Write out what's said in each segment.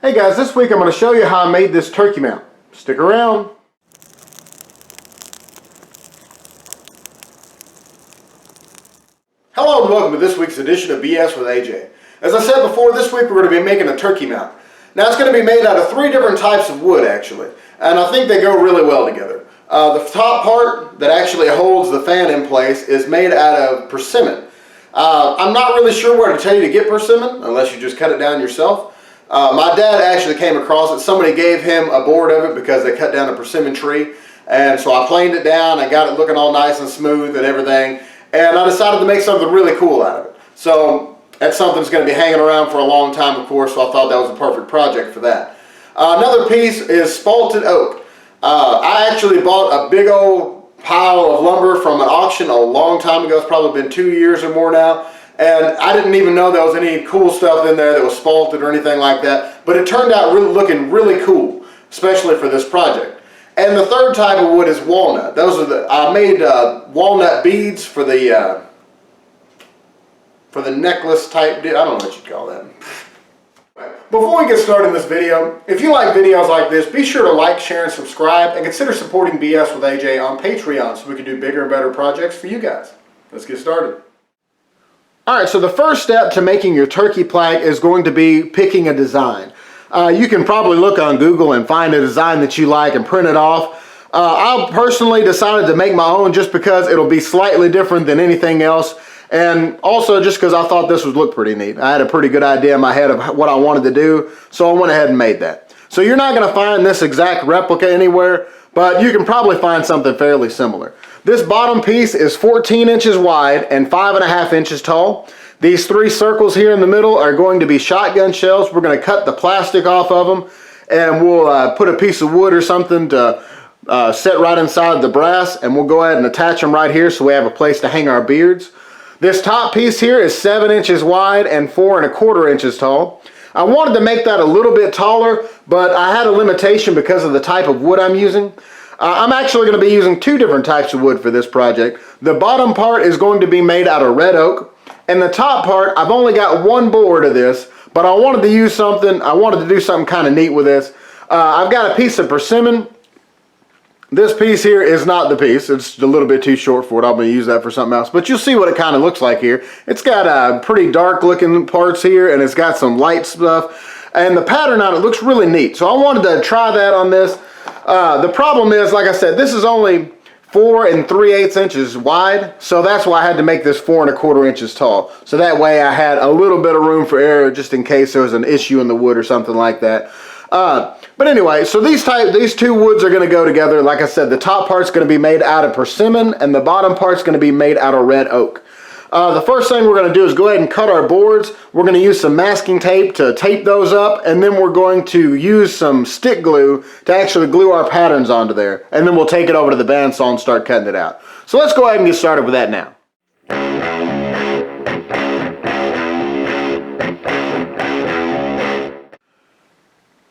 Hey guys, this week I'm going to show you how I made this turkey mount. Stick around. Hello and welcome to this week's edition of BS with AJ. As I said before, this week we're going to be making a turkey mount. Now it's going to be made out of 3 different types of wood actually, and I think they go really well together. The top part that actually holds the fan in place is made out of persimmon. I'm not really sure where to tell you to get persimmon unless you just cut it down yourself. My dad actually came across it. Somebody gave him a board of it because they cut down a persimmon tree, and so I planed it down and got it looking all nice and smooth and everything, and I decided to make something really cool out of it. So that's something that's going to be hanging around for a long time, of course, so I thought that was a perfect project for that. Another piece is spalted oak. I actually bought a big old pile of lumber from an auction a long time ago. It's probably been 2 years or more now. And I didn't even know there was any cool stuff in there that was spalted or anything like that. But it turned out looking really cool, especially for this project. And the third type of wood is walnut. I made walnut beads for the necklace type. I don't know what you'd call that. Before we get started in this video, if you like videos like this, be sure to like, share, and subscribe, and consider supporting BS with AJ on Patreon so we can do bigger and better projects for you guys. Let's get started. Alright, so the first step to making your turkey plaque is going to be picking a design. You can probably look on Google and find a design that you like and print it off. I personally decided to make my own just because it'll be slightly different than anything else, and also just because I thought this would look pretty neat. I had a pretty good idea in my head of what I wanted to do, so I went ahead and made that. So you're not going to find this exact replica anywhere, but you can probably find something fairly similar. This bottom piece is 14 inches wide and 5.5 inches tall. These 3 circles here in the middle are going to be shotgun shells. We're going to cut the plastic off of them, and we'll put a piece of wood or something to set right inside the brass, and we'll go ahead and attach them right here so we have a place to hang our beards. This top piece here is 7 inches wide and 4.25 inches tall. I wanted to make that a little bit taller, but I had a limitation because of the type of wood I'm using. I'm actually going to be using 2 different types of wood for this project. The bottom part is going to be made out of red oak, and the top part, I've only got 1 board of this, but I wanted to do something kind of neat with this. I've got a piece of persimmon. This piece here is not the piece. It's a little bit too short for it. I'm going to use that for something else, but you'll see what it kind of looks like here. It's got pretty dark looking parts here, and it's got some light stuff, and the pattern on it looks really neat. So I wanted to try that on this. The problem is, like I said, this is only 4 3/8 inches wide, so that's why I had to make this 4.25 inches tall. So that way I had a little bit of room for error just in case there was an issue in the wood or something like that. But anyway, so these 2 woods are going to go together. Like I said, the top part's going to be made out of persimmon, and the bottom part's going to be made out of red oak. The first thing we're going to do is go ahead and cut our boards. We're going to use some masking tape to tape those up, and then we're going to use some stick glue to actually glue our patterns onto there. And then we'll take it over to the bandsaw and start cutting it out. So let's go ahead and get started with that now.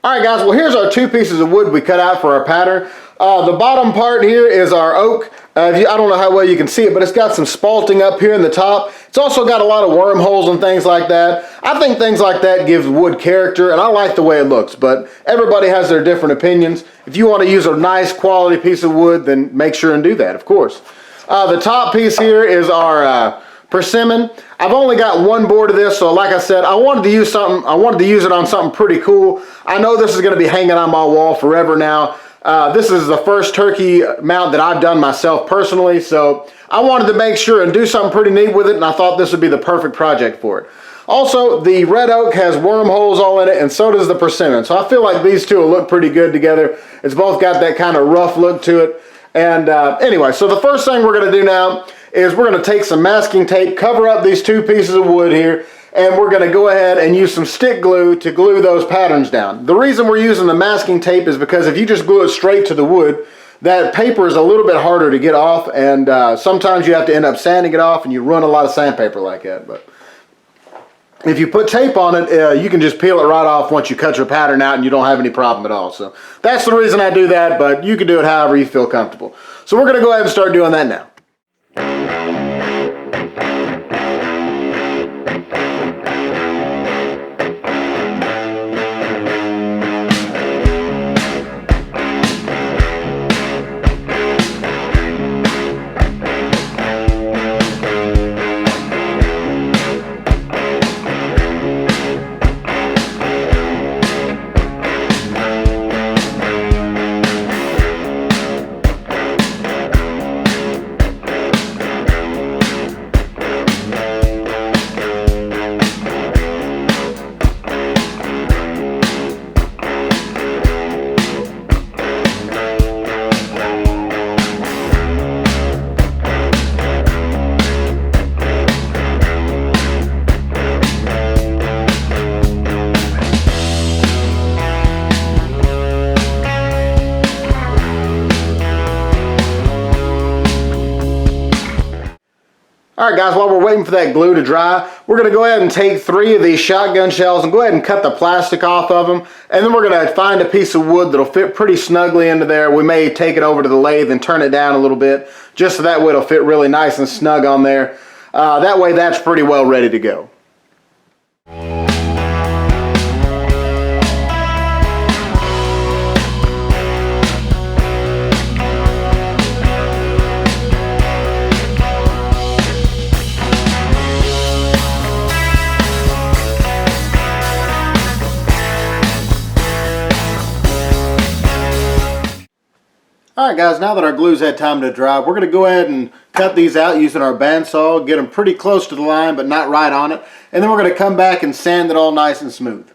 Alright guys, well here's our 2 pieces of wood we cut out for our pattern. The bottom part here is our oak. I don't know how well you can see it, but it's got some spalting up here in the top. It's also got a lot of wormholes and things like that. I think things like that gives wood character, and I like the way it looks, but everybody has their different opinions. If you want to use a nice quality piece of wood, then make sure and do that, of course. The top piece here is our persimmon. I've only got 1 board of this, so like I said, I wanted to use it on something pretty cool. I know this is going to be hanging on my wall forever now. This is the first turkey mount that I've done myself personally, so I wanted to make sure and do something pretty neat with it, and I thought this would be the perfect project for it. Also, the red oak has wormholes all in it, and so does the persimmon, so I feel like these 2 will look pretty good together. It's both got that kind of rough look to it. And anyway, so the first thing we're going to do now is we're going to take some masking tape, cover up these 2 pieces of wood here, and we're going to go ahead and use some stick glue to glue those patterns down. The reason we're using the masking tape is because if you just glue it straight to the wood, that paper is a little bit harder to get off, and sometimes you have to end up sanding it off, and you run a lot of sandpaper like that. But if you put tape on it, you can just peel it right off once you cut your pattern out, and you don't have any problem at all. So that's the reason I do that, but you can do it however you feel comfortable. So we're going to go ahead and start doing that now. Alright guys, while we're waiting for that glue to dry, we're going to go ahead and take 3 of these shotgun shells and go ahead and cut the plastic off of them. And then we're going to find a piece of wood that'll fit pretty snugly into there. We may take it over to the lathe and turn it down a little bit, just so that way it'll fit really nice and snug on there. That way that's pretty well ready to go. Alright guys, now that our glue's had time to dry, we're going to go ahead and cut these out using our bandsaw, get them pretty close to the line but not right on it, and then we're going to come back and sand it all nice and smooth.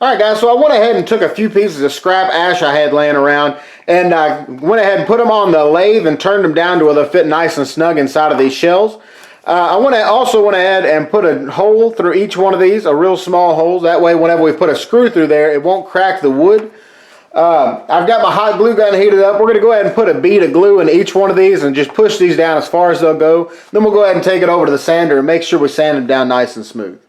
Alright guys, so I went ahead and took a few pieces of scrap ash I had laying around and I went ahead and put them on the lathe and turned them down to where they'll fit nice and snug inside of these shells. I also went ahead and put a hole through each one of these, a real small hole. That way whenever we put a screw through there, it won't crack the wood. I've got my hot glue gun heated up. We're going to go ahead and put a bead of glue in each one of these and just push these down as far as they'll go. Then we'll go ahead and take it over to the sander and make sure we sand them down nice and smooth.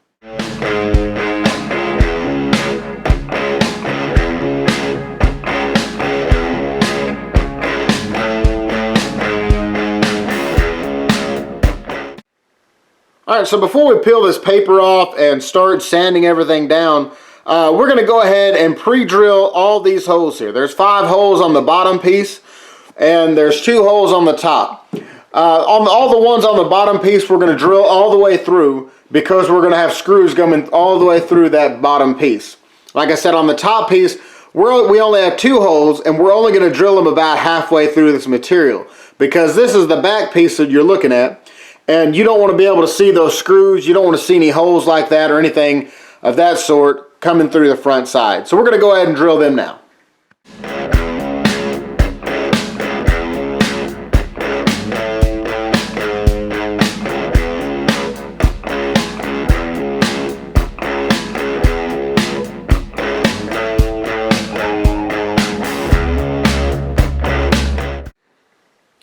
Alright, so before we peel this paper off and start sanding everything down, we're going to go ahead and pre-drill all these holes here. There's 5 holes on the bottom piece and there's 2 holes on the top. On all the ones on the bottom piece we're going to drill all the way through because we're going to have screws coming all the way through that bottom piece. Like I said, on the top piece we only have 2 holes and we're only going to drill them about halfway through this material because this is the back piece that you're looking at. And you don't want to be able to see those screws. You don't want to see any holes like that or anything of that sort coming through the front side. So we're going to go ahead and drill them now.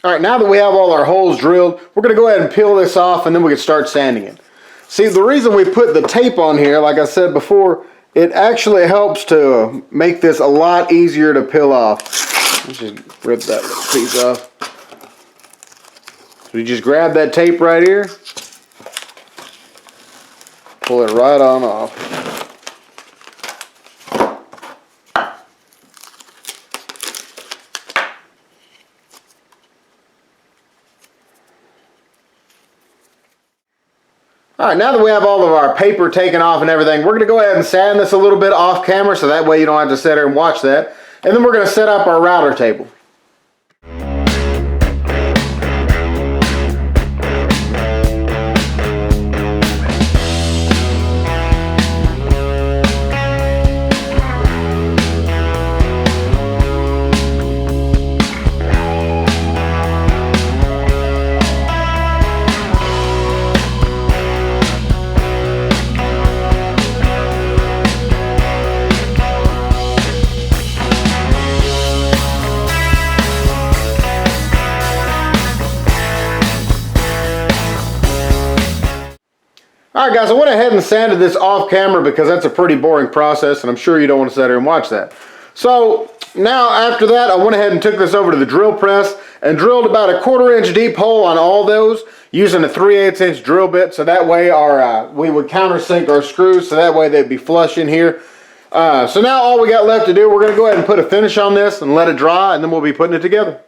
Alright, now that we have all our holes drilled, we're going to go ahead and peel this off and then we can start sanding it. See, the reason we put the tape on here, like I said before, it actually helps to make this a lot easier to peel off. Let's just rip that little piece off. So you just grab that tape right here, pull it right on off. All right, now that we have all of our paper taken off and everything, we're going to go ahead and sand this a little bit off camera so that way you don't have to sit there and watch that. And then we're going to set up our router table. Alright guys, I went ahead and sanded this off camera because that's a pretty boring process and I'm sure you don't want to sit there and watch that. So now after that I went ahead and took this over to the drill press and drilled about a 1/4 inch deep hole on all those using a 3/8 inch drill bit, so that way we would countersink our screws so that way they'd be flush in here. So now all we got left to do, we're going to go ahead and put a finish on this and let it dry, and then we'll be putting it together.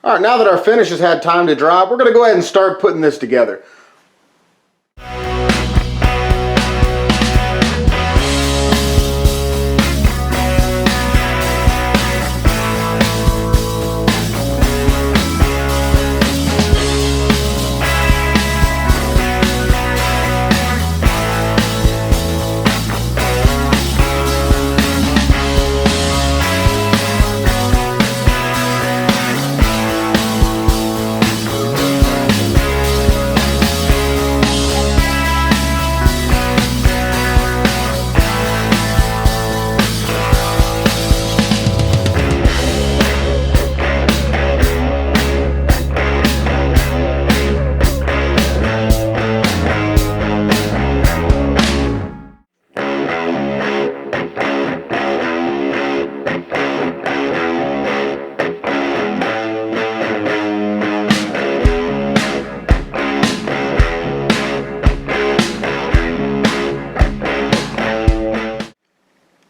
All right, now that our finish has had time to dry, we're going to go ahead and start putting this together.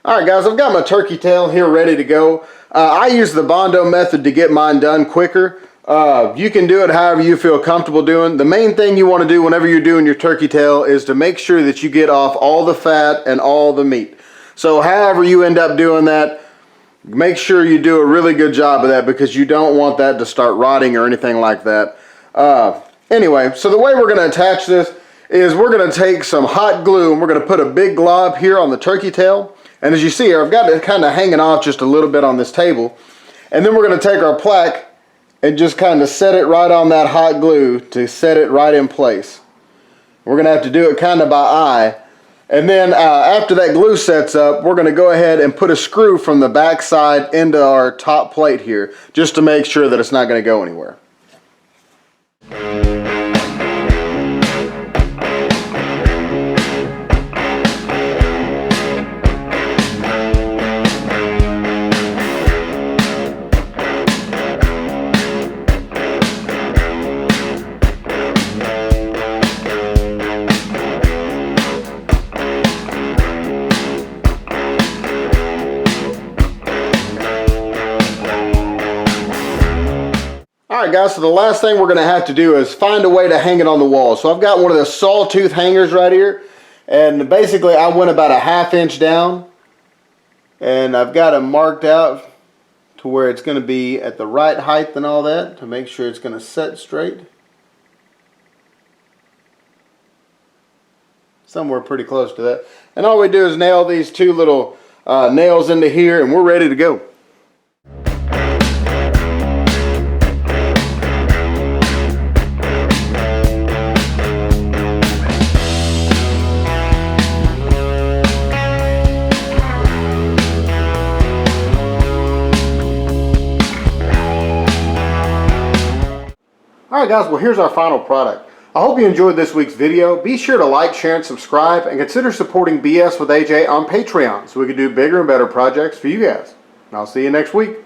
Alright guys, I've got my turkey tail here ready to go. I use the Bondo method to get mine done quicker. You can do it however you feel comfortable doing. The main thing you want to do whenever you're doing your turkey tail is to make sure that you get off all the fat and all the meat. So however you end up doing that, make sure you do a really good job of that because you don't want that to start rotting or anything like that. Anyway, so the way we're going to attach this is we're going to take some hot glue and we're going to put a big glob here on the turkey tail. And as you see here, I've got it kind of hanging off just a little bit on this table. And then we're going to take our plaque and just kind of set it right on that hot glue to set it right in place. We're going to have to do it kind of by eye. And then after that glue sets up, we're going to go ahead and put a screw from the back side into our top plate here, just to make sure that it's not going to go anywhere. Alright guys, so the last thing we're going to have to do is find a way to hang it on the wall. So I've got one of the sawtooth hangers right here, and basically I went about a 1/2 inch down, and I've got it marked out to where it's going to be at the right height and all that to make sure it's going to set straight. somewhere pretty close to that. And all we do is nail these two little nails into here, and we're ready to go. Alright guys, well here's our final product. I hope you enjoyed this week's video. Be sure to like, share, and subscribe, and consider supporting BS with AJ on Patreon so we can do bigger and better projects for you guys. And I'll see you next week.